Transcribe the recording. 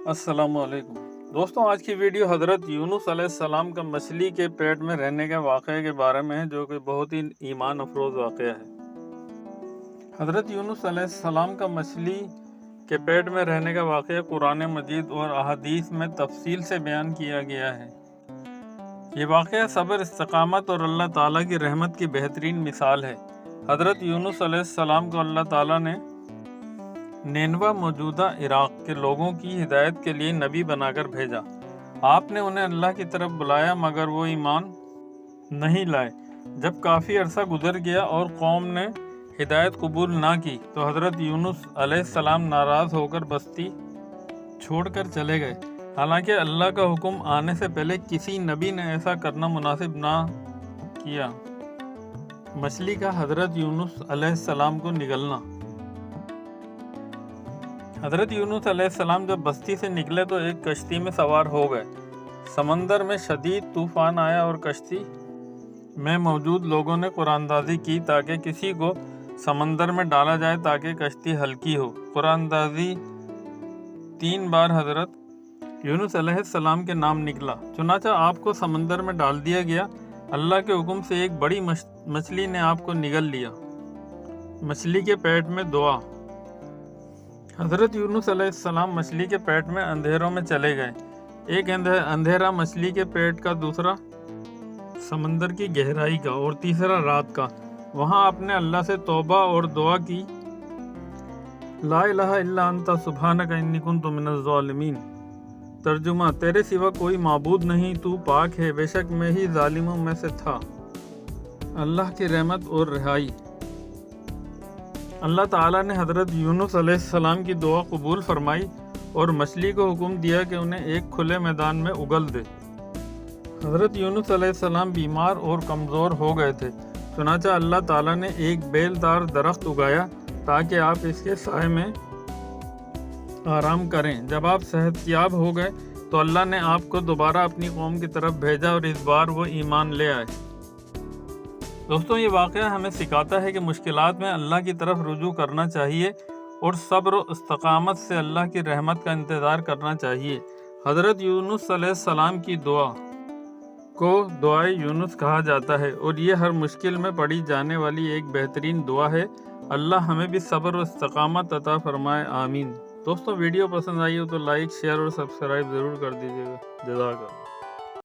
السلام علیکم دوستوں، آج کی ویڈیو حضرت یونس علیہ السلام کا مچھلی کے پیٹ میں رہنے کے واقعے کے بارے میں ہے، جو کہ بہت ہی ایمان افروز واقعہ ہے۔ حضرت یونس علیہ السلام کا مچھلی کے پیٹ میں رہنے کا واقعہ قرآن مجید اور احادیث میں تفصیل سے بیان کیا گیا ہے۔ یہ واقعہ صبر، استقامت اور اللہ تعالیٰ کی رحمت کی بہترین مثال ہے۔ حضرت یونس علیہ السلام کو اللہ تعالیٰ نے نینوا موجودہ عراق کے لوگوں کی ہدایت کے لیے نبی بنا کر بھیجا۔ آپ نے انہیں اللہ کی طرف بلایا مگر وہ ایمان نہیں لائے۔ جب کافی عرصہ گزر گیا اور قوم نے ہدایت قبول نہ کی تو حضرت یونس علیہ السلام ناراض ہو کر بستی چھوڑ کر چلے گئے۔ حالانکہ اللہ کا حکم آنے سے پہلے کسی نبی نے ایسا کرنا مناسب نہ کیا۔ مچھلی کا حضرت یونس علیہ السلام کو نگلنا۔ حضرت یونس علیہ السلام جب بستی سے نکلے تو ایک کشتی میں سوار ہو گئے۔ سمندر میں شدید طوفان آیا اور کشتی میں موجود لوگوں نے قرآن اندازی کی تاکہ کسی کو سمندر میں ڈالا جائے تاکہ کشتی ہلکی ہو۔ قرآن اندازی 3 بار حضرت یونس علیہ السلام کے نام نکلا، چنانچہ آپ کو سمندر میں ڈال دیا گیا۔ اللہ کے حکم سے ایک بڑی مچھلی نے آپ کو نگل لیا۔ مچھلی کے پیٹ میں دعا۔ حضرت یونس علیہ السلام مچھلی کے پیٹ میں اندھیروں میں چلے گئے۔ ایک اندھیرا مچھلی کے پیٹ کا، دوسرا سمندر کی گہرائی کا اور تیسرا رات کا۔ وہاں آپ نے اللہ سے توبہ اور دعا کی، لا الہ الا انت سبحانک انی کنت من الظالمین۔ ترجمہ: تیرے سوا کوئی معبود نہیں، تو پاک ہے، بے شک میں ہی ظالموں میں سے تھا۔ اللہ کی رحمت اور رہائی۔ اللہ تعالیٰ نے حضرت یونس علیہ السلام کی دعا قبول فرمائی اور مچھلی کو حکم دیا کہ انہیں ایک کھلے میدان میں اگل دے۔ حضرت یونس علیہ السلام بیمار اور کمزور ہو گئے تھے، چنانچہ اللہ تعالیٰ نے ایک بیل دار درخت اگایا تاکہ آپ اس کے سائے میں آرام کریں۔ جب آپ صحت یاب ہو گئے تو اللہ نے آپ کو دوبارہ اپنی قوم کی طرف بھیجا اور اس بار وہ ایمان لے آئے۔ دوستوں، یہ واقعہ ہمیں سکھاتا ہے کہ مشکلات میں اللہ کی طرف رجوع کرنا چاہیے اور صبر و استقامت سے اللہ کی رحمت کا انتظار کرنا چاہیے۔ حضرت یونس علیہ السلام کی دعا کو دعائے یونس کہا جاتا ہے اور یہ ہر مشکل میں پڑھی جانے والی ایک بہترین دعا ہے۔ اللہ ہمیں بھی صبر و استقامت عطا فرمائے، آمین۔ دوستوں، ویڈیو پسند آئی ہو تو لائک، شیئر اور سبسکرائب ضرور کر دیجیے گا۔ جزاک اللہ۔